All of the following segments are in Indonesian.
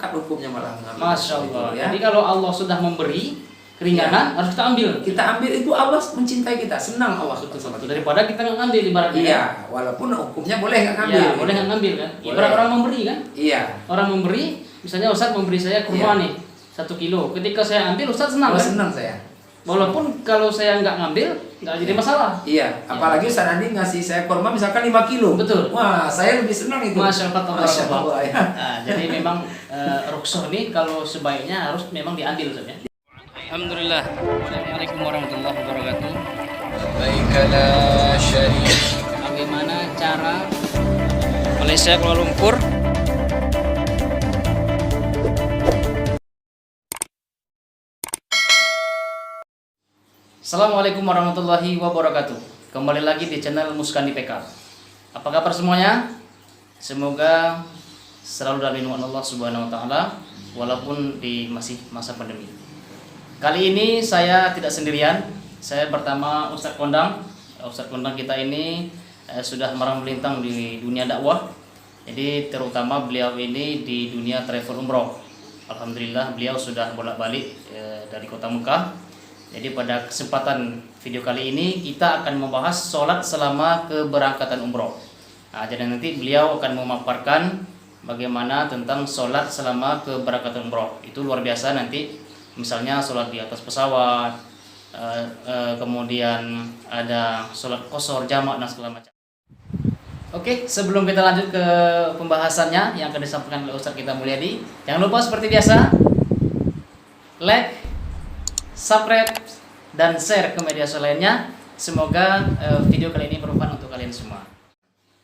sepakat hukumnya malah mengambil. Masya Allah. Ya. Jadi kalau Allah sudah memberi keringanan, harus kita ambil. Kita ambil itu Allah mencintai kita, senang Allah sama kita. Daripada kita nggak ngambil ibaratnya. Iya, walaupun hukumnya boleh nggak ngambil. Iya, boleh nggak ngambil kan? Ibarat orang memberi kan? Iya. Orang memberi, misalnya Ustaz memberi saya kurma nih 1 kilo. Ketika saya ambil, Ustaz senang kan? Senang saya. Walaupun kalau saya nggak ngambil, nggak jadi masalah. Iya, apalagi Ustaz Andi ngasih saya kurma misalkan 5 kilo. Betul. Wah, saya lebih senang itu. Masya Allah. Ya. Nah, jadi memang rukhsah ini kalau sebaiknya harus memang diambil Ustaz ya. Alhamdulillah. Assalamualaikum warahmatullahi wabarakatuh. Baikala syarif. Bagaimana cara Malaysia Kuala Lumpur Assalamualaikum warahmatullahi wabarakatuh. Kembali lagi di channel Muskandi PK. Apa kabar semuanya? Semoga selalu dalam lindungan Allah Subhanahu wa taala walaupun di masih masa pandemi. Kali ini saya tidak sendirian. Saya bersama Ustadz Kondang. Ustadz Kondang kita ini sudah merang melintang di dunia dakwah. Jadi terutama beliau ini di dunia travel umroh. Alhamdulillah beliau sudah bolak-balik dari kota Mekah. Jadi pada kesempatan video kali ini kita akan membahas sholat selama keberangkatan umroh. Nah, jadi nanti beliau akan memaparkan bagaimana tentang sholat selama keberangkatan umroh. Itu luar biasa nanti. Misalnya sholat di atas pesawat, kemudian ada sholat qashar, jamak dan segala macam. Oke, sebelum kita lanjut ke pembahasannya yang akan disampaikan oleh Ustadz kita Mulyadi, jangan lupa seperti biasa like, subscribe, dan share ke media sosial lainnya. Semoga video kali ini bermanfaat untuk kalian semua.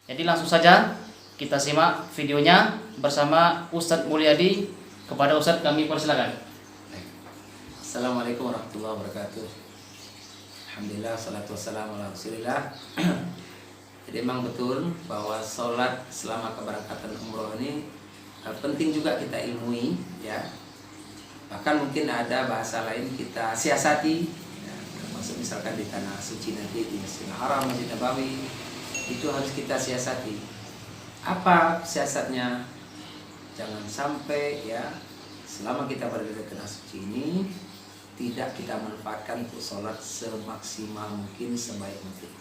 Jadi langsung saja kita simak videonya bersama Ustadz Mulyadi. Kepada Ustadz kami persilakan. Assalamualaikum warahmatullahi wabarakatuh. Alhamdulillah, salatu wassalamu ala rasulillah. Jadi memang betul bahwa sholat selama keberangkatan umroh ini penting juga kita ilmui ya. Bahkan mungkin ada bahasa lain kita siasati ya, termasuk misalkan di tanah suci nanti di Masjidil Haram, Masjid Nabawi, itu harus kita siasati. Apa siasatnya? Jangan sampai ya selama kita berada di tanah suci ini tidak kita manfaatkan untuk sholat semaksimal mungkin, sebaik mungkin.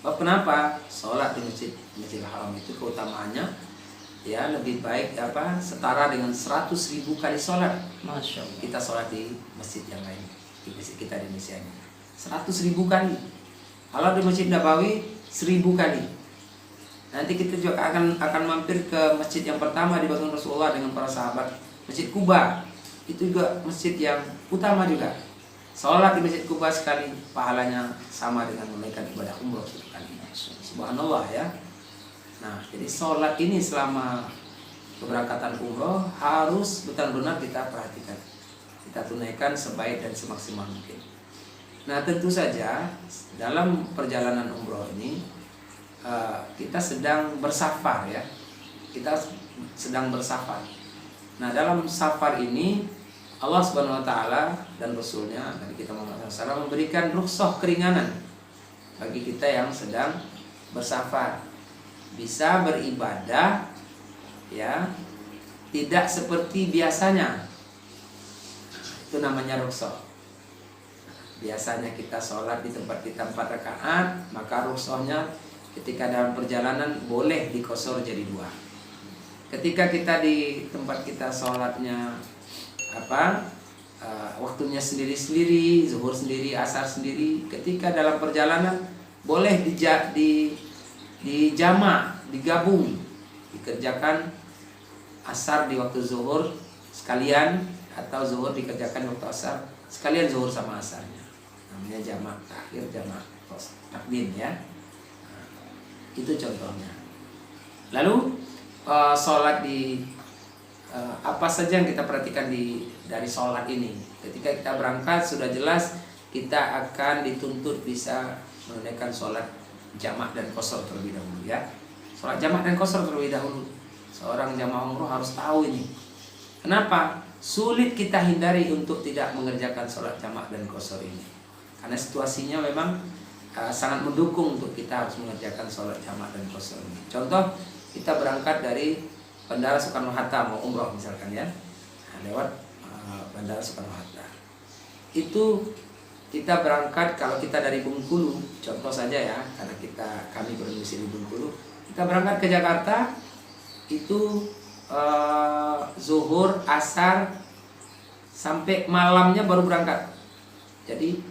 Kenapa? Sholat di Masjidil Haram itu keutamaannya ya lebih baik setara dengan 100.000 kali sholat. Masya Allah. Kita sholat di masjid yang lain, di masjid kita di Indonesia ini 100.000 kali. Kalau di Masjid Nabawi 1.000 kali. Nanti kita juga akan mampir ke masjid yang pertama dibangun Rasulullah dengan para sahabat, Masjid Kuba. Itu juga masjid yang utama juga. Sholat di Masjid Kuba sekali pahalanya sama dengan menunaikan ibadah umroh satu kali. Subhanallah ya. Nah, jadi sholat ini selama keberangkatan umroh harus benar-benar kita perhatikan. Kita tunaikan sebaik dan semaksimal mungkin. Nah, tentu saja dalam perjalanan umroh ini kita sedang bersafar ya. Kita sedang bersafar. Nah, dalam safar ini Allah Subhanahu wa taala dan Rasulnya Nabi kita Muhammad SAW memberikan rukhsah keringanan bagi kita yang sedang bersafar. Bisa beribadah ya tidak seperti biasanya. Itu namanya rukhsah. Biasanya kita sholat di tempat kita 4 rakaat, maka rukhsahnya ketika dalam perjalanan boleh dikosor jadi 2. Ketika kita di tempat kita sholatnya waktunya sendiri-sendiri, zuhur sendiri, asar sendiri. Ketika dalam perjalanan boleh dijamak, digabung, dikerjakan asar di waktu zuhur sekalian atau zuhur dikerjakan di waktu asar sekalian, zuhur sama asarnya. Namanya jamak takhir, jamak takdim ya. Nah, itu contohnya. Lalu sholat di apa saja yang kita perhatikan dari sholat ini. Ketika kita berangkat sudah jelas kita akan dituntut bisa menunaikan sholat jamak dan qashar terlebih dahulu ya. Sholat jamak dan qashar terlebih dahulu. Seorang jamaah umroh harus tahu ini. Kenapa? Sulit kita hindari untuk tidak mengerjakan sholat jamak dan qashar ini. Karena situasinya memang sangat mendukung untuk kita harus mengerjakan sholat jamak dan qashar ini. Contoh, kita berangkat dari Bandara Soekarno-Hatta mau umroh misalkan ya, nah, lewat Bandara Soekarno-Hatta itu kita berangkat. Kalau kita dari Bengkulu contoh saja ya, karena kami berdomisili di Bengkulu, kita berangkat ke Jakarta itu zuhur, asar, sampai malamnya baru berangkat. Jadi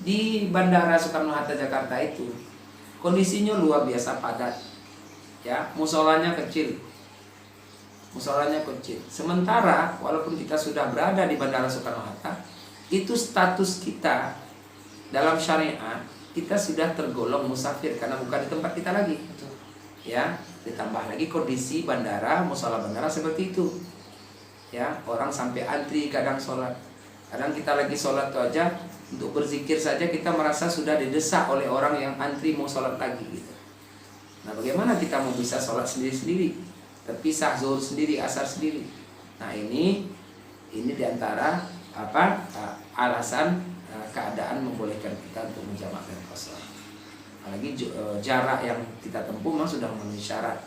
di Bandara Soekarno-Hatta Jakarta itu kondisinya luar biasa padat ya, musolanya kecil. Sementara walaupun kita sudah berada di Bandara Soekarno-Hatta, itu status kita dalam syariat kita sudah tergolong musafir karena bukan di tempat kita lagi. Ya, ditambah lagi kondisi bandara, musola bandara seperti itu. Ya, orang sampai antri kadang sholat. Kadang kita lagi sholat itu aja, untuk berzikir saja kita merasa sudah didesak oleh orang yang antri mau sholat lagi gitu. Nah, bagaimana kita mau bisa sholat sendiri-sendiri? Terpisah, zuhur sendiri, asar sendiri. Nah, ini diantara alasan keadaan membolehkan kita untuk menjamakkan qasar. Apalagi jarak yang kita tempuh memang sudah memenuhi syarat.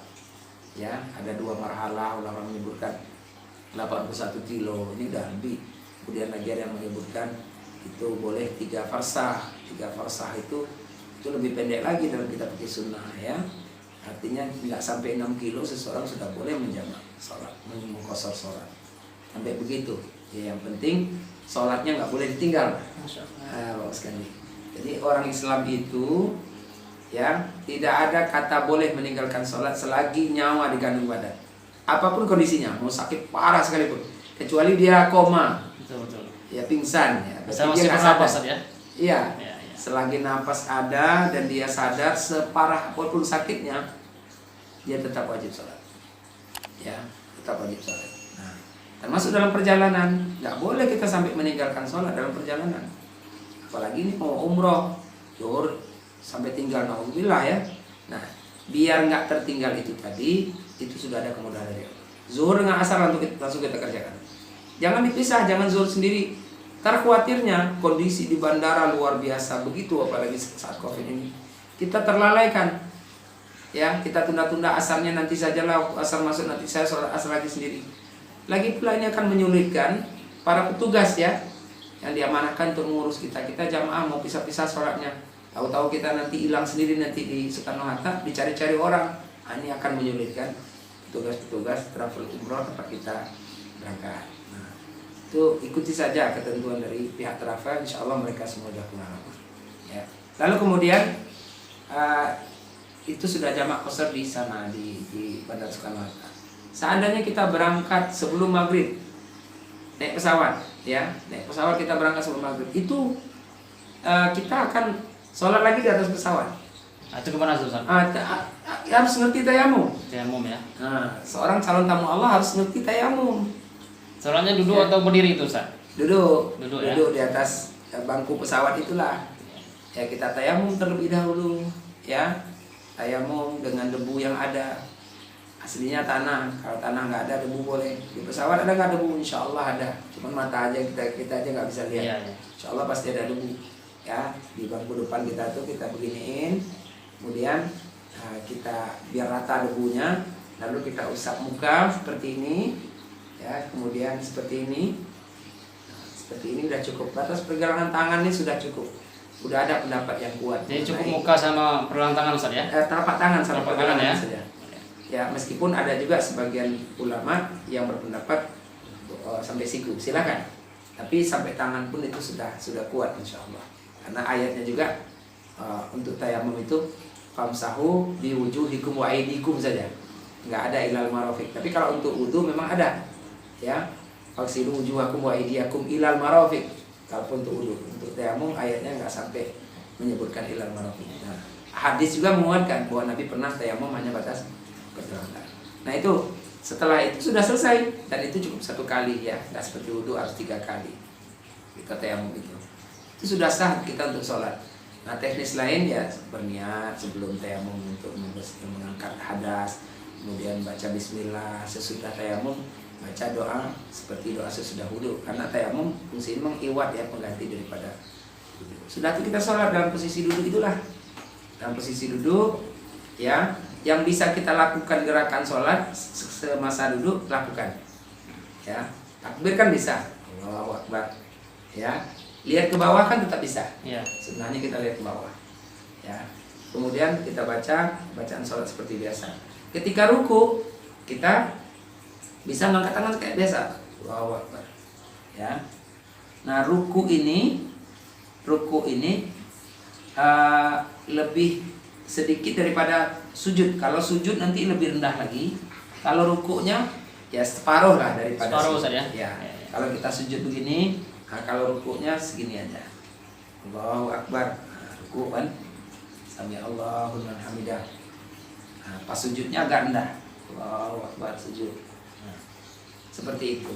Ya, ada 2 marhalah, ulama menyebutkan 81 kilo, ini udah lebih. Kemudian lagi ada yang menyebutkan itu boleh 3 farsah. 3 farsah itu lebih pendek lagi dalam kitab fikih sunnah ya. Artinya tidak sampai 6 kilo seseorang sudah boleh menjamak sholat, mengqasar sholat. Sampai begitu. Ya, yang penting sholatnya nggak boleh ditinggal. Bagus sekali. Jadi orang Islam itu ya tidak ada kata boleh meninggalkan sholat selagi nyawa digandung badan. Apapun kondisinya, mau sakit parah sekalipun, kecuali dia koma, Betul. ya pingsan, ya. Bisa Dia masih nggak bernapas sadar. ya? Iya. Ya. Selagi napas ada dan dia sadar, separah apapun sakitnya, dia tetap wajib sholat. Ya, tetap wajib sholat. Nah, termasuk dalam perjalanan, nggak boleh kita sampai meninggalkan sholat dalam perjalanan. Apalagi ini mau umroh, zuhur sampai tinggal, naudzubillah ya. Nah, biar nggak tertinggal itu tadi, itu sudah ada kemudahan dari Allah. Zuhur dengan asar langsung kita kerjakan. Jangan dipisah, jangan zuhur sendiri. Karena khawatirnya kondisi di bandara luar biasa begitu, apalagi saat Covid ini. Kita terlalaikan. Ya, kita tunda-tunda asarnya nanti sajalah, asar masuk nanti saya sholat asar lagi sendiri. Lagi pula ini akan menyulitkan para petugas ya, yang diamanahkan untuk mengurus kita. Kita jamaah mau pisah-pisah sholatnya. Tahu-tahu kita nanti hilang sendiri nanti di Soekarno-Hatta, dicari-cari orang. Nah, ini akan menyulitkan petugas-petugas travel umroh tempat kita berangkat. Nah, itu ikuti saja ketentuan dari pihak travel, insya Allah mereka semua sudah kenal. Ya. Lalu kemudian itu sudah jamak qasar di sana di Bandara Soekarno-Hatta. Seandainya kita berangkat sebelum maghrib, naik pesawat, ya, naik pesawat kita berangkat sebelum maghrib, itu kita akan sholat lagi di atas pesawat. Itu kemana Ustaz? Harus ngerti tayamum. Tayamum ya. Nah, seorang calon tamu Allah harus ngerti tayamum. Sholatnya duduk atau berdiri itu Ustaz? Duduk Ya? di atas bangku pesawat itulah. Ya, kita tayamum terlebih dahulu, ya. Tayamum dengan debu yang ada. Aslinya tanah, kalau tanah nggak ada debu boleh. Di pesawat ada nggak debu? Insya Allah ada. Cuman mata aja kita aja nggak bisa lihat. Iya. Insya Allah pasti ada debu. Ya, di bangku depan kita tuh kita beginiin, kemudian kita biar rata debunya, lalu kita usap muka seperti ini, ya, kemudian seperti ini, udah cukup. Batas pergelangan tangan ini sudah cukup. Udah ada pendapat yang kuat. Jadi cukup muka sama pergelangan tangan Ustaz ya? Telapak tangan sama Telapak tangan ya? saja. Ya, meskipun ada juga sebagian ulama yang berpendapat sampai siku, silakan. Tapi sampai tangan pun itu sudah kuat insya Allah. Karena ayatnya juga untuk tayamum itu famsahu bi wujuhikum wa aydikum saja. Enggak ada ilal marafiq. Tapi kalau untuk wudu memang ada. Ya. Faksilu wujuhakum wa aydiyakum ilal marafiq. Kalau untuk wudu, untuk tayamum ayatnya enggak sampai menyebutkan ilal marafiq. Nah, hadis juga menguatkan bahwa Nabi pernah tayamum hanya batas pergelangan. Nah, itu setelah itu sudah selesai dan itu cukup 1 kali ya. Enggak seperti wudu harus 3 kali. Kita tayamum itu sudah sah kita untuk sholat. Nah, teknis lain ya berniat sebelum tayamum untuk mengangkat hadas, kemudian baca bismillah, sesudah tayamum baca doa seperti doa sesudah wudu, karena tayamum fungsi mengiwat ya, pengganti daripada wudu. Sudah itu kita sholat dalam posisi duduk itulah, dalam posisi duduk ya, yang bisa kita lakukan gerakan sholat semasa duduk, lakukan. Ya, takbir kan bisa, Allahu Akbar. Ya, lihat ke bawah kan tetap bisa. Ya. Sebenarnya kita lihat ke bawah. Ya, kemudian kita baca bacaan sholat seperti biasa. Ketika ruku, kita bisa ngangkat tangan kayak biasa, Allahu Akbar. Ya, nah ruku ini lebih sedikit daripada sujud. Kalau sujud nanti lebih rendah lagi. Kalau rukunya ya separuh lah daripada Separuh sujud. saja. Ya. Kalau kita sujud begini, nah kalau rukunya segini aja. Allahu Akbar. Nah, ruku kan sami Allahu liman hamidah. Nah, pas sujudnya agak rendah. Allahu Akbar sujud. Nah, seperti itu.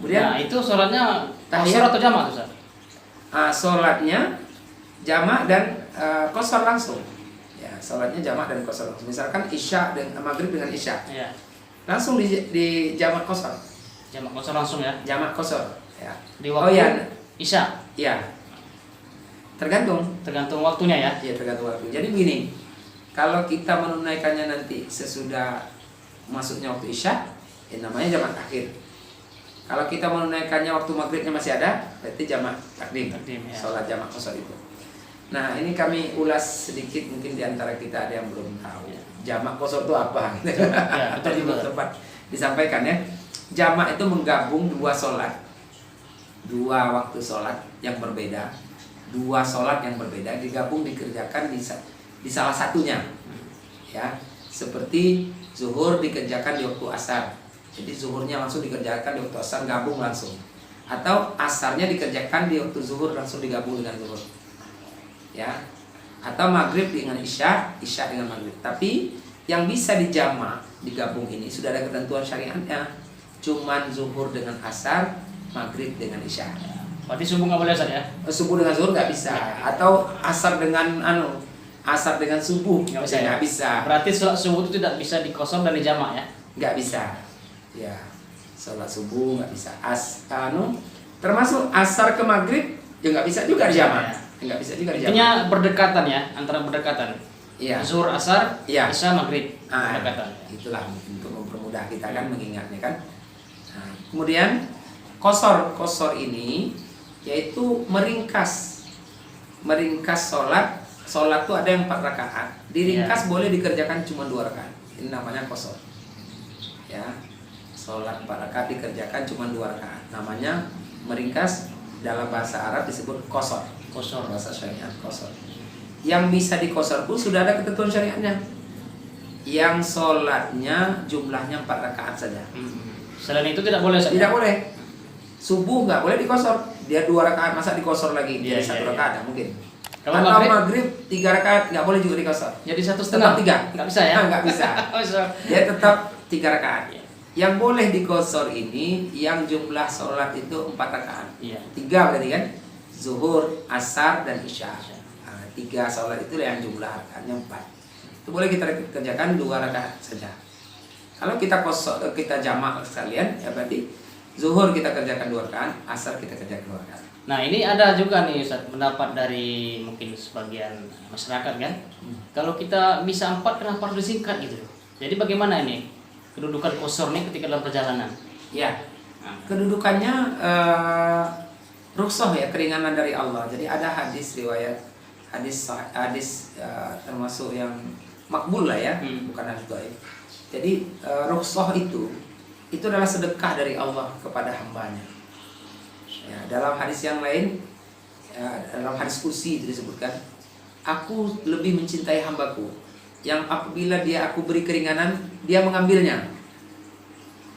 Kemudian Nah, itu sholatnya tahiyat. qasar atau jamak, Ustaz? Sholatnya jamak dan qasar langsung. Ya, sholatnya jamak dan qasar langsung. Misalkan isya dan maghrib dengan isya, Iya. langsung di jamak qasar. Jamak qasar langsung ya. Jamak qasar. Ya. Di Oh waktu ya, Isya. ya. Tergantung. Tergantung waktunya ya. Ya, tergantung waktu. Jadi begini, kalau kita menunaikannya nanti sesudah masuknya waktu isya, ya namanya jamak akhir. Kalau kita menunaikannya waktu maghribnya masih ada, berarti jamak takdim. Takdim, ya. Sholat jamak qasar itu. Nah, ini kami ulas sedikit, mungkin di antara kita ada yang belum tahu. Ya. Jamak qasar itu apa? Ya, betul, Tadi betul. tempat disampaikan ya. Jamak itu menggabung dua sholat, dua waktu sholat yang berbeda, dua sholat yang berbeda digabung dikerjakan di salah satunya. Ya, seperti zuhur dikerjakan di waktu asar. Jadi zuhurnya langsung dikerjakan di waktu asar, gabung langsung. Atau asarnya dikerjakan di waktu zuhur, langsung digabung dengan zuhur. Ya. Atau maghrib dengan isya, isya dengan maghrib. Tapi yang bisa dijamak, digabung ini sudah ada ketentuan syariatnya. Cuman zuhur dengan asar, maghrib dengan isya. Berarti subuh nggak boleh, Ustaz ya? Subuh dengan zuhur nggak bisa. Atau asar dengan asar dengan subuh Nggak bisa ya? nggak bisa. Berarti sholat subuh itu tidak bisa dikosor dan dijamak ya? Nggak bisa. Ya, sholat subuh nggak bisa. Termasuk asar ke maghrib ya nggak bisa juga dijamak. Nggak bisa juga dijamak. Intinya berdekatan ya, antara berdekatan. Iya. Zuhur, asar, Iya. isya, maghrib. Ah, Berdekatan. itulah untuk mempermudah kita kan mengingatnya kan. Nah, kemudian kosor ini yaitu meringkas sholat. Sholat tuh ada yang 4 rakaat. Diringkas boleh dikerjakan cuma 2 rakaat. Ini namanya kosor. Ya, sholat 4 rakaat dikerjakan cuma 2 rakaat. Namanya meringkas, dalam bahasa Arab disebut kosor. Kosor. Bahasa syariat kosor. Yang bisa dikosor pun sudah ada ketentuan syariatnya. Yang sholatnya jumlahnya 4 rakaat saja. Selain itu tidak boleh, Ustaz? Tidak boleh. Subuh nggak boleh dikosor. Dia 2 rakaat, masa dikosor lagi? Iya, Jadi 1 iya, rakaat nggak mungkin. Kalau Atau maghrib? maghrib 3 rakaat nggak boleh juga dikosor. Jadi 1,5? Tetap 3. Nggak bisa ya? Nggak bisa. Bisa. Dia tetap 3 rakaat. Iya. Yang boleh dikosor ini yang jumlah sholat itu 4 rakaat. Iya. 3 berarti kan? Zuhur, asar, dan isya. Nah, 3 sholat itu yang jumlah rakaatnya 4. Itu boleh kita kerjakan 2 rakaat saja. Kalau kita kita jamak sekalian, ya berarti zuhur kita kerjakan 2 rakaat, asar kita kerjakan 2 rakaat. Nah, ini ada juga nih Ustaz, pendapat dari mungkin sebagian masyarakat kan. Kalau kita bisa 4, kenapa harus disingkat gitu? Jadi bagaimana ini kedudukan kosor nih ketika dalam perjalanan? Ya, kedudukannya rukhsah ya, keringanan dari Allah. Jadi ada hadis riwayat, hadis termasuk yang makbul lah ya, bukan hadis dhaif. Jadi rukhsah itu adalah sedekah dari Allah kepada hambanya. Ya, dalam hadis yang lain, dalam hadis kursi itu disebutkan, aku lebih mencintai hambaku yang apabila aku beri keringanan, dia mengambilnya.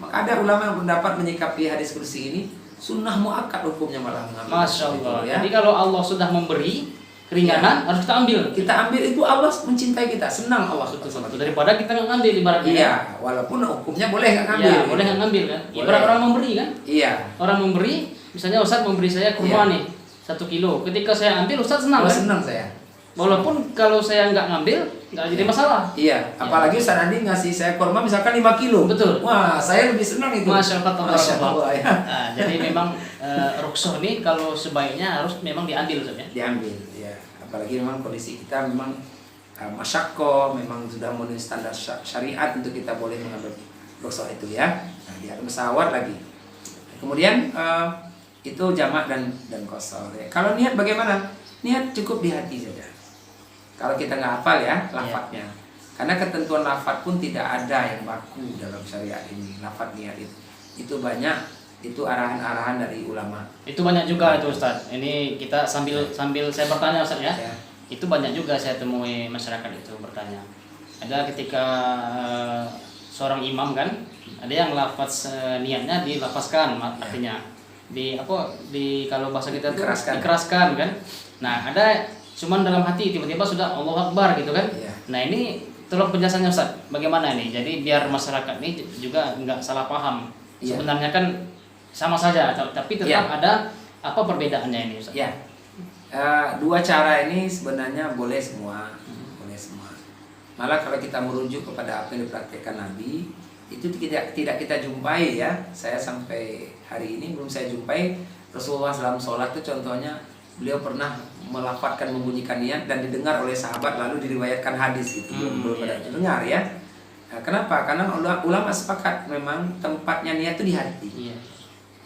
Maka ada ulama yang pendapat menyikapi hadis kursi ini sunnah muakkad hukumnya, malah mengambil. Masya Allah. Ya. Jadi kalau Allah sudah memberi keringanan, harus kita ambil. Kita ambil, itu Allah mencintai kita, senang Allah sama kita. Daripada kita nggak ngambil ibaratnya. Iya, walaupun hukumnya boleh nggak ngambil. Iya, boleh nggak ngambil kan? Boleh. Ibarat orang memberi kan? Iya. Orang memberi, misalnya Ustaz memberi saya kurma nih 1 kilo. Ketika saya ambil, Ustaz senang Oh, kan? senang saya. Walaupun kalau saya nggak ngambil, nggak jadi masalah. Iya, apalagi Ustaz Andi ngasih saya kurma misalkan 5 kilo. Betul. Wah, saya lebih senang itu. Masya Allah. Masya Allah ya. Nah, jadi memang rukhsah ini kalau sebaiknya harus memang diambil Ustaz ya. Diambil, ya. Apalagi memang kondisi kita memang masyakko, memang sudah memenuhi standar syariat untuk kita boleh mengambil rukso itu ya. Nah, di atas pesawat lagi. Kemudian itu jamak dan qasar ya. Kalau niat bagaimana? Niat cukup di hati saja. Kalau kita nggak hafal ya lafadznya. Karena ketentuan lafadz pun tidak ada yang baku dalam syariat ini. Lafadz niat itu banyak, itu arahan-arahan dari ulama. Itu banyak juga itu Ustaz. Ini kita sambil saya bertanya Ustaz ya. Itu banyak juga saya temui masyarakat itu bertanya. Ada ketika seorang imam kan, ada yang lafaz niatnya dilafazkan artinya. Kalau bahasa kita itu dikeraskan kan. Nah, ada cuman dalam hati tiba-tiba sudah Allahu Akbar gitu kan. Nah, ini tolong penjelasannya Ustaz, bagaimana ini? Jadi biar masyarakat ini juga nggak salah paham. Sebenarnya kan sama saja, tapi tetap ada apa perbedaannya ini Ustaz? Ya, dua cara ini sebenarnya boleh semua, boleh semua. Malah kalau kita merujuk kepada apa yang dipraktikkan Nabi, itu tidak kita jumpai ya. Saya sampai hari ini belum saya jumpai Rasulullah dalam sholat itu contohnya beliau pernah melafadzkan membunyikan niat dan didengar oleh sahabat lalu diriwayatkan hadis gitu. Belum ada dengar ya. Nah, kenapa? Karena ulama sepakat memang tempatnya niat itu di hati.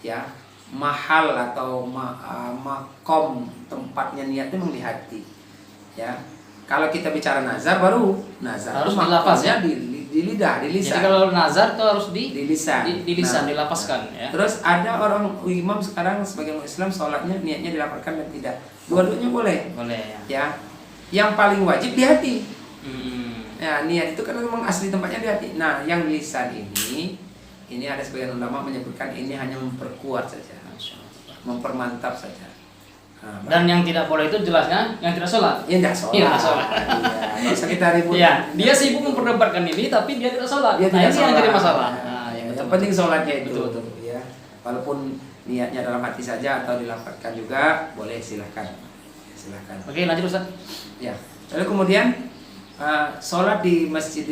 Ya, mahal atau makom tempatnya niat itu memang di hati. Ya. Kalau kita bicara nazar baru nazar harus dilafaz ya di lidah, di lisan. Jadi kalau nazar itu harus di lisan. Di lisan dilafazkan ya. Terus ada orang imam sekarang sebagai Islam sholatnya niatnya dilafazkan dan tidak. Dua-duanya boleh. Boleh ya. Yang paling wajib di hati. Ya, niat itu karena memang asli tempatnya di hati. Nah, yang lisan ini ada sebagian ulama menyebutkan ini hanya memperkuat saja, mempermantap saja. Nah, dan yang tidak boleh itu jelasnya yang tidak sholat. Ya tidak sholat. Tidak sholat. Nggak usah kita ribut. Ya, dia sibuk memperdebatkan ini tapi dia tidak sholat. Dia nah, tidak ini sholat. yang jadi masalah. Yang penting sholatnya itu. Betul. Ya, walaupun niatnya dalam hati saja atau dilafadzkan juga boleh, silahkan. Oke, lanjut Ustaz. Ya. Lalu kemudian sholat di masjid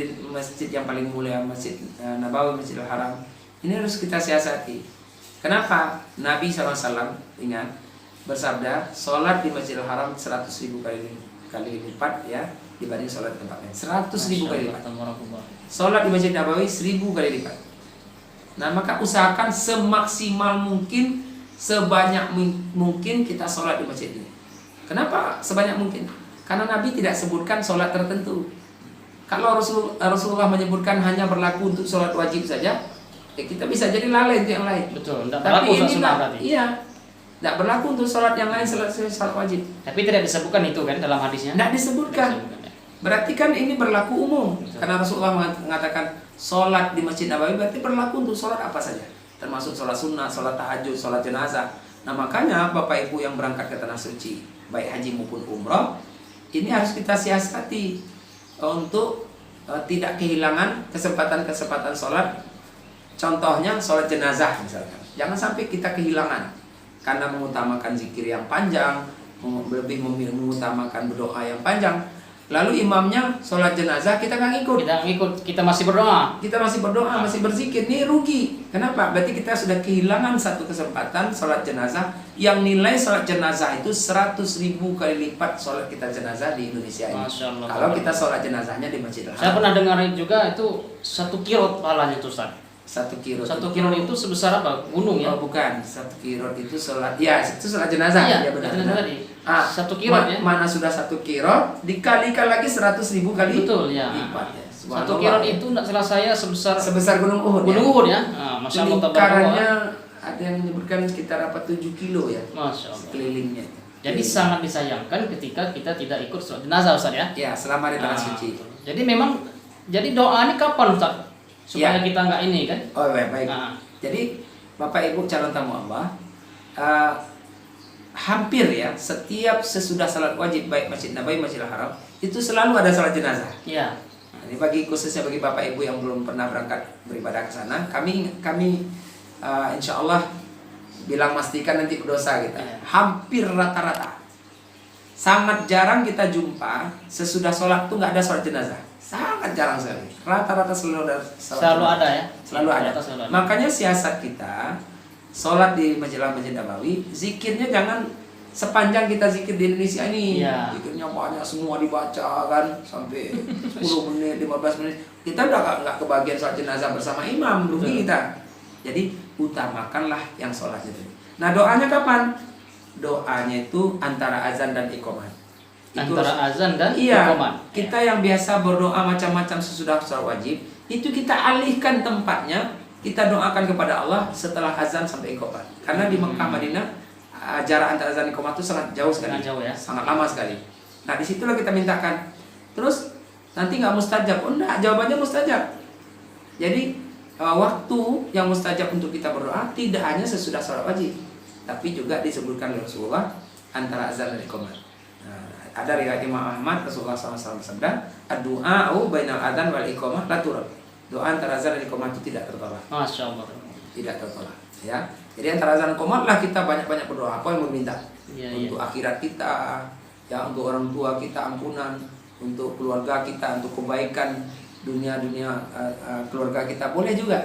yang paling mulia, Masjid Nabawi, Masjidil Haram, ini harus kita siasati. Kenapa? Nabi SAW ingat bersabda, sholat di Masjidil Haram 100.000 kali lipat ya dibanding sholat di tempat lain. 100.000 kali lipat. Sholat di Masjid Nabawi 1.000 kali lipat. Nah, maka usahakan semaksimal mungkin, sebanyak mungkin kita sholat di masjid ini. Kenapa sebanyak mungkin? Karena Nabi tidak sebutkan sholat tertentu. Kalau Rasulullah menyebutkan hanya berlaku untuk sholat wajib saja, ya kita bisa jadi lalai untuk yang lain. Betul, tidak Tapi berlaku ini sunnah berarti. Iya, tidak berlaku untuk sholat yang lain selain sholat wajib. Tapi tidak disebutkan itu kan dalam hadisnya? Tidak disebutkan. Berarti kan ini berlaku umum. Betul. Karena Rasulullah mengatakan sholat di Masjid Nabawi berarti berlaku untuk sholat apa saja, termasuk sholat sunnah, sholat tahajud, sholat jenazah. Nah, makanya Bapak Ibu yang berangkat ke tanah suci, baik haji maupun umrah, ini harus kita siasati untuk tidak kehilangan kesempatan sholat. Contohnya sholat jenazah misalkan, jangan sampai kita kehilangan karena mengutamakan zikir yang panjang, lebih mengutamakan berdoa yang panjang. Lalu imamnya sholat jenazah kita nggak ngikut. Kita masih berdoa. Kita masih berdoa, masih berzikir. Ini rugi. Kenapa? Berarti kita sudah kehilangan satu kesempatan sholat jenazah yang nilai sholat jenazah itu 100.000 kali lipat sholat kita jenazah di Indonesia ini. Kalau kita sholat jenazahnya di Masjidil Haram. Saya pernah dengar juga itu 1 kirot pahalanya itu Ustaz. 1 kirot. 1 kirot itu sebesar apa? Gunung ya? Oh, bukan. 1 kirot itu sholat. Ya, itu sholat jenazah. Iya, ya benar. jenazah tadi. 1 kirot ya. Mana sudah 1 kirot dikalikan lagi 100.000 kali. Betul ya. Lipat ya. 1 kirot itu tidak salah saya sebesar Gunung Uhud. Gunung Uhud ya. Nah, Masya Allah. Lingkarannya ada yang menyebutkan sekitar 7 kilo ya. Masya Allah. Kelilingnya. Jadi sangat disayangkan ketika kita tidak ikut sholat jenazah Ustaz ya. Ya, selama di tanah suci. Jadi memang doa ini kapan Ustaz? Supaya kita nggak ini kan? Oh baik. Jadi Bapak Ibu calon tamu Allah, hampir ya setiap sesudah salat wajib baik Masjid Nabawi, Masjidil Haram itu selalu ada salat jenazah. Iya. Nah, ini khususnya bagi Bapak Ibu yang belum pernah berangkat beribadah ke sana, kami insya Allah bilang pastikan nanti berdosa kita. Ya. Hampir rata-rata, sangat jarang kita jumpa sesudah sholat tuh nggak ada sholat jenazah. Sangat jarang sekali. Rata-rata selalu ada. Selalu ada ya. Selalu ada. Makanya siasat kita sholat di Masjid Nabawi, zikirnya jangan sepanjang kita zikir di Indonesia ini, Iya. zikirnya banyak semua dibaca kan sampai 10 menit, 15 menit. Kita udah nggak kebagian sholat jenazah bersama imam, rugi kita. Jadi utamakanlah yang sholat itu. Nah doanya kapan? Doanya itu antara azan dan iqamah. Itu Antara azan dan iya, iqamah. kita yang biasa berdoa macam-macam sesudah sholat wajib, itu kita alihkan tempatnya, kita doakan kepada Allah setelah azan sampai iqamah. Karena di Mekah Madinah jarak antara azan dan iqamah itu sangat jauh sekali, Sangat jauh ya. sangat lama sekali. Nah disitulah kita mintakan. Terus nanti nggak mustajab? Oh enggak, jawabannya mustajab. Jadi waktu yang mustajab untuk kita berdoa tidak hanya sesudah sholat wajib, tapi juga disebutkan oleh Rasulullah antara azan dan iqamah. Nah, ada riwayat Imam Ahmad, Rasulullah SAW bersabda, "Ad-du'a'u bainal adzan wal iqamah la turad." Doa antara azan dan iqamah itu tidak tertolak. Masya Allah. Tidak tertolak, ya. Jadi antara azan dan iqamah lah kita banyak-banyak berdoa. Apa yang meminta? Iya, Untuk akhirat kita, ya untuk orang tua kita ampunan, untuk keluarga kita, untuk kebaikan dunia keluarga kita boleh juga.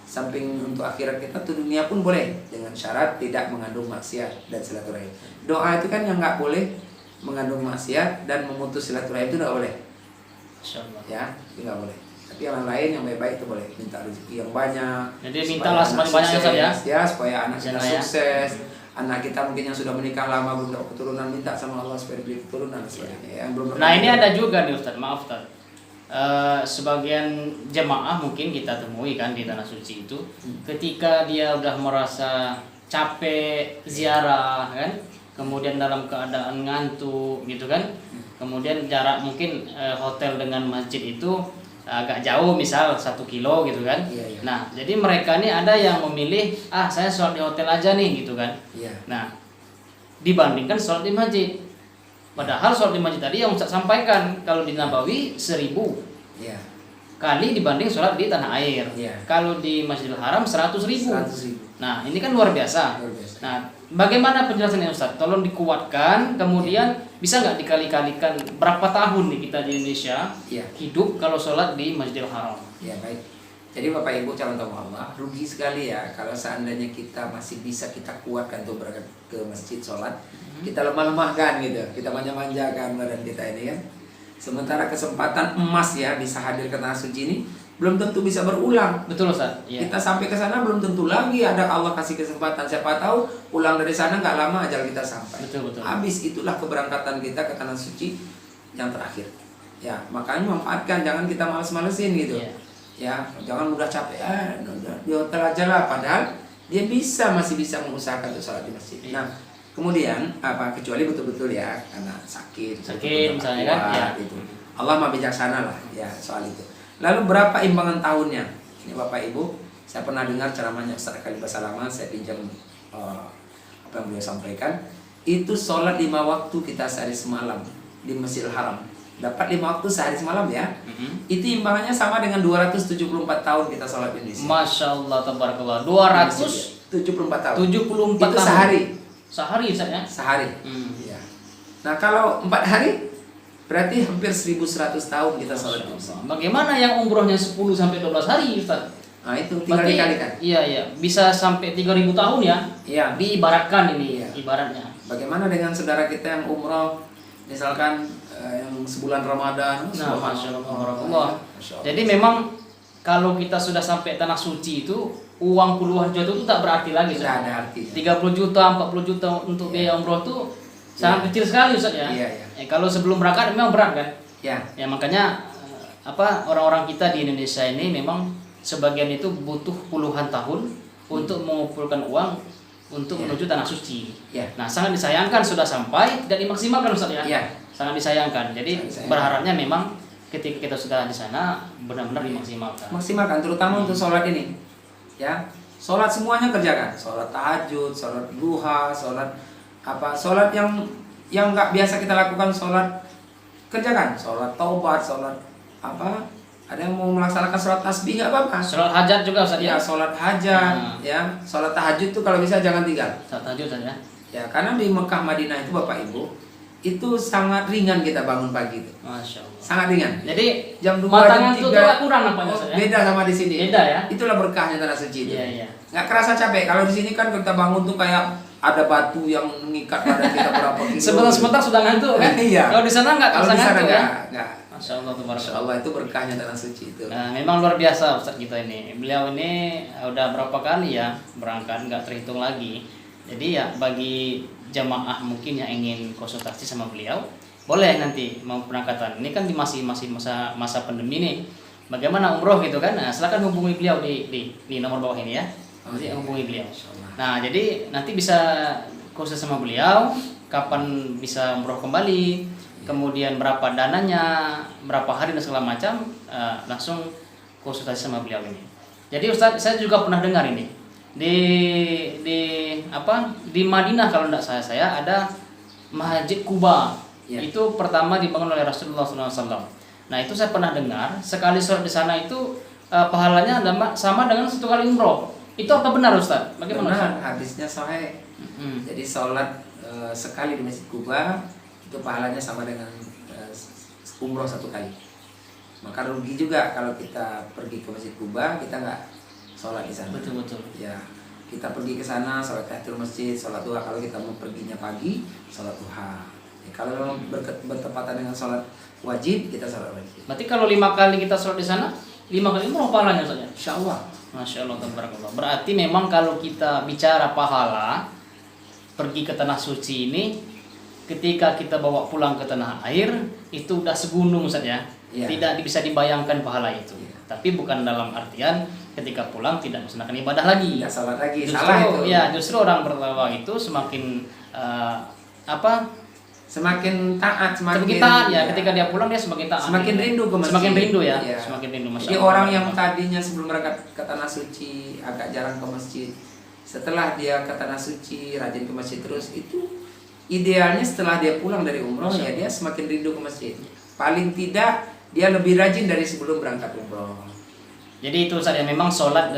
Samping untuk akhirat kita tuh dunia pun boleh dengan syarat tidak mengandung maksiat dan silaturahim. Doa itu kan yang nggak boleh mengandung maksiat dan memutus silaturahim itu nggak boleh, Masya Allah. ya itu nggak boleh. Tapi yang lain yang baik-baik itu boleh, minta rezeki yang banyak. Jadi supaya mintalah anak sebanyak-banyaknya sukses, saja. ya supaya anak kita Misalnya ya. sukses. Anak kita mungkin yang sudah menikah lama belum dapat keturunan, minta sama Allah supaya diberi keturunan dan sebagainya. Yang belum Nah ini ada juga nih Ustaz, maaf Ustaz. Sebagian jemaah mungkin kita temui kan di tanah suci itu, ketika dia udah merasa capek ziarah kan, kemudian dalam keadaan ngantuk gitu kan, kemudian jarak mungkin hotel dengan masjid itu agak jauh, misal 1 kilo gitu kan. Iya, iya. Nah jadi mereka nih ada yang memilih saya sholat di hotel aja nih gitu kan. Iya. Nah dibandingkan sholat di masjid. Padahal sholat di masjid tadi yang Ustaz sampaikan, kalau di Nabawi 1000 Iya. kali dibanding sholat di tanah air. Iya. Kalau di Masjidil Haram 100.000. 100.000. Nah ini kan luar biasa. Luar biasa. Nah bagaimana penjelasannya Ustaz? Tolong dikuatkan. Kemudian bisa nggak dikali-kalikan berapa tahun nih kita di Indonesia Iya. hidup kalau sholat di Masjidil Haram? Ya baik. Jadi Bapak Ibu calon tamu Allah, rugi sekali ya kalau seandainya kita masih bisa kita kuatkan untuk berangkat ke masjid sholat, kita lemah-lemahkan gitu, kita manja-manjakan badan kita ini kan. Sementara kesempatan emas ya bisa hadir ke tanah suci ini belum tentu bisa berulang. Betul Ustaz? Iya. Kita sampai ke sana belum tentu lagi ada Allah kasih kesempatan. Siapa tahu pulang dari sana nggak lama ajal kita sampai. Betul. Habis itulah keberangkatan kita ke tanah suci yang terakhir. Ya makanya manfaatkan, jangan kita males-malesin gitu. Iya. Ya jangan udah capek udah di hotel aja lah, padahal dia masih bisa mengusahakan untuk sholat di masjid. Iya. Nah kemudian kecuali betul-betul ya karena sakit betul-betul misalnya nggak kan, kuat, ya. gitu. Allah mah bijaksana lah ya soal itu. Lalu berapa imbangan tahunnya? Ini Bapak Ibu, saya pernah dengar ceramahnya Ustaz Khalid Basalamah, saya pinjam apa yang beliau sampaikan. Itu sholat 5 waktu kita sehari semalam di Masjidil Haram. Dapat 5 waktu sehari semalam ya. Itu imbangannya sama dengan 274 tahun kita sholat di Indonesia. Masya Allah, tabarakallah. 74 tahun. 274 Itu tahun. sehari. Sehari Ustaz ya? Sehari. Hmm. Ya. Nah kalau 4 hari berarti hampir 1100 tahun kita sholat di Indonesia. Bagaimana yang umrohnya 10 sampai 12 hari Ustaz? Nah itu tinggal Berarti, dikalikan. iya, bisa sampai 3000 tahun ya? Iya. Diibaratkan ini, Iya. ibaratnya. Bagaimana dengan saudara kita yang umroh, misalkan yang sebulan Ramadan? Nah, Masya Allah, Masya barakallah. Allah. Jadi memang kalau kita sudah sampai tanah suci itu, uang puluhan juta itu tak berarti lagi. Tidak Ustaz. ada artinya. 30 juta, 40 juta untuk Iya. biaya umroh itu sangat kecil sekali Ustaz ya. Iya. Kalau sebelum berangkat memang berat kan? Ya, Ya makanya orang-orang kita di Indonesia ini memang sebagian itu butuh puluhan tahun untuk mengumpulkan uang untuk Ya. menuju tanah suci. Ya. Nah sangat disayangkan sudah sampai tidak dimaksimalkan Ustaz ya. Ya. Sangat disayangkan. Jadi Sangat disayangkan. berharapnya memang ketika kita sudah di sana benar-benar dimaksimalkan. maksimalkan terutama untuk sholat ini. Ya, sholat semuanya kerjakan. Sholat tahajud, sholat duha, sholat yang nggak biasa kita lakukan, sholat kerjakan. Sholat taubat, sholat apa? Ada yang mau melaksanakan sholat tasbih nggak apa-apa. Sholat hajat juga Ustaz Ya, ya. sholat hajat, Nah. ya, sholat tahajud tuh kalau bisa jangan tinggal. Sholat hajat Ustaz ya. Ya, karena di Mekah Madinah itu Bapak Ibu itu sangat ringan kita bangun pagi itu, Masya Allah. sangat ringan. Jadi Jam 2, matangan jam itu 3. agak kurang nampaknya Oh, Ustaz ya. beda sama di sini. Beda ya. Itulah berkahnya tanah suci itu. Iya. Nggak kerasa capek. Kalau di sini kan kita bangun tuh kayak ada batu yang mengikat badan kita berapa kilo. Sebentar sudah ngantuk kan? Iya. Kalau di sana nggak Kalau terasa di sana ngantuk ya? enggak. Masya Allah tuh Masya Allah, itu berkahnya tanah suci itu. Nah, memang luar biasa Ustadz kita ini. Beliau ini udah berapa kali ya berangkat, nggak terhitung lagi. Jadi ya bagi jamaah mungkin yang ingin konsultasi sama beliau, boleh nanti mau berangkatan. Ini kan masih masa pandemi nih. Bagaimana umroh gitu kan? Nah, silakan hubungi beliau di nomor bawah ini ya. Nanti hubungi beliau. Nah, jadi nanti bisa khusus sama beliau, kapan bisa umroh kembali, kemudian berapa dananya, berapa hari dan segala macam, langsung konsultasi sama beliau ini. Jadi Ustadz, saya juga pernah dengar ini di Madinah kalau tidak saya ada Masjid Quba. Ya. Itu pertama dibangun oleh Rasulullah SAW. Nah itu saya pernah dengar sekali sholat di sana itu pahalanya sama dengan 1 kali umroh. Itu apa benar Ustadz? Bagaimana? Benar, hadisnya sahih. Jadi sholat sekali di Masjid Quba itu pahalanya sama dengan umroh 1 kali. Maka rugi juga kalau kita pergi ke Masjid Quba kita nggak sholat di sana. Betul. Ya, kita pergi ke sana sholat tahiyatul masjid, sholat duha. Kalau kita mau perginya pagi, sholat duha. Ya, kalau memang bertepatan dengan sholat wajib, kita sholat wajib. Berarti kalau 5 kali kita sholat di sana, 5 kali umroh pahalanya saja. Insya Allah. Masya Allah, tabarakallah. Berarti memang kalau kita bicara pahala pergi ke tanah suci ini, ketika kita bawa pulang ke tanah air itu udah segunung Ustaz ya. Iya. Tidak bisa dibayangkan pahala itu. Iya. Tapi bukan dalam artian ketika pulang tidak melaksanakan ibadah lagi. Tidak sholat lagi, Justru, salah itu. ya, justru orang bertakwa itu semakin Semakin taat, semakin taat ya. Ketika dia pulang dia semakin taat. Semakin rindu ke masjid. Semakin rindu ya. Iya. Semakin rindu. Masya Jadi Allah. orang yang tadinya sebelum berangkat ke tanah suci agak jarang ke masjid, setelah dia ke tanah suci rajin ke masjid terus, itu idealnya setelah dia pulang dari umroh ya dia semakin rindu ke masjid. Paling tidak dia lebih rajin dari sebelum berangkat umroh. Jadi itu Ustaz ya, memang sholat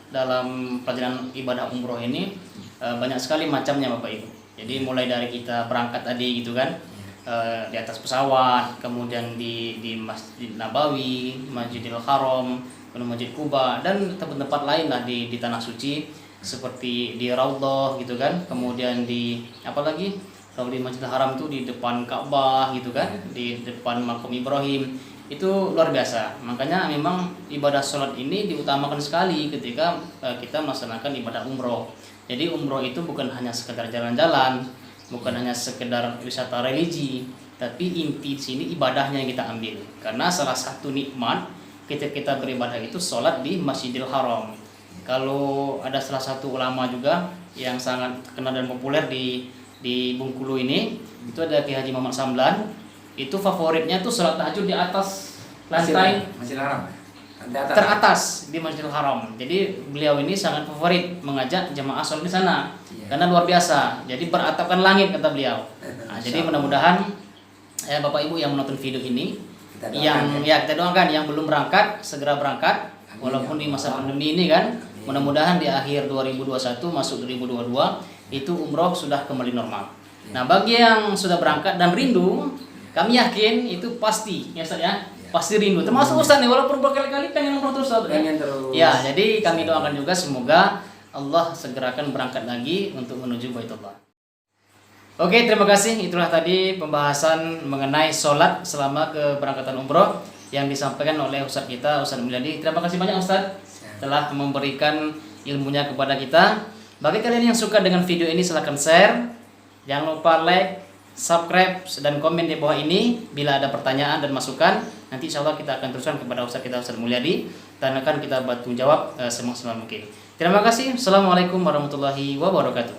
dalam perjalanan ibadah umroh ini banyak sekali macamnya Bapak Ibu. Jadi mulai dari kita berangkat tadi gitu kan, di atas pesawat, kemudian di Masjid Nabawi, Masjidil Haram, kemudian Masjid Quba dan tempat-tempat lain lah di tanah suci seperti di Raudhah gitu kan, kemudian kalau di Masjidil Haram itu di depan Ka'bah gitu kan, di depan makam Ibrahim. Itu luar biasa. Makanya memang ibadah sholat ini diutamakan sekali ketika kita melaksanakan ibadah umroh. Jadi umroh itu bukan hanya sekedar jalan-jalan, bukan hanya sekedar wisata religi, tapi inti di sini ibadahnya yang kita ambil. Karena salah satu nikmat ketika kita beribadah itu sholat di Masjidil Haram. Kalau ada salah satu ulama juga yang sangat terkenal dan populer di Bengkulu ini, itu ada Ki Haji Muhammad Samlan. Itu favoritnya tuh sholat tahajud di atas lantai Masjidil Haram. teratas di Masjidil Haram. Jadi beliau ini sangat favorit mengajak jemaah sholat di sana. Karena luar biasa. Jadi beratapkan langit kata beliau. Nah, jadi mudah-mudahan Bapak Ibu yang menonton video ini kita doakan yang belum berangkat segera berangkat walaupun di masa pandemi ini kan. Mudah-mudahan di akhir 2021 masuk 2022 itu umroh sudah kembali normal. Nah, bagi yang sudah berangkat dan rindu, kami yakin itu pasti ya Ustaz ya. Pasti rindu. Termasuk Ustaz nih walaupun berkali-kali pengen umroh terus Ustaz. Pengen terus. Ya, jadi kami doakan juga semoga Allah segerakan berangkat lagi untuk menuju Baitullah. Oke, terima kasih. Itulah tadi pembahasan mengenai sholat selama keberangkatan umroh yang disampaikan oleh Ustaz kita, Ustaz Mulyadi. Terima kasih banyak Ustaz telah memberikan ilmunya kepada kita. Bagi kalian yang suka dengan video ini silahkan share. Jangan lupa like, subscribe dan komen di bawah ini. Bila ada pertanyaan dan masukan, nanti insya Allah kita akan teruskan kepada Ustaz kita, Ustaz Mulyadi, dan akan kita bantu jawab semaksimal mungkin. Terima kasih. Assalamualaikum warahmatullahi wabarakatuh.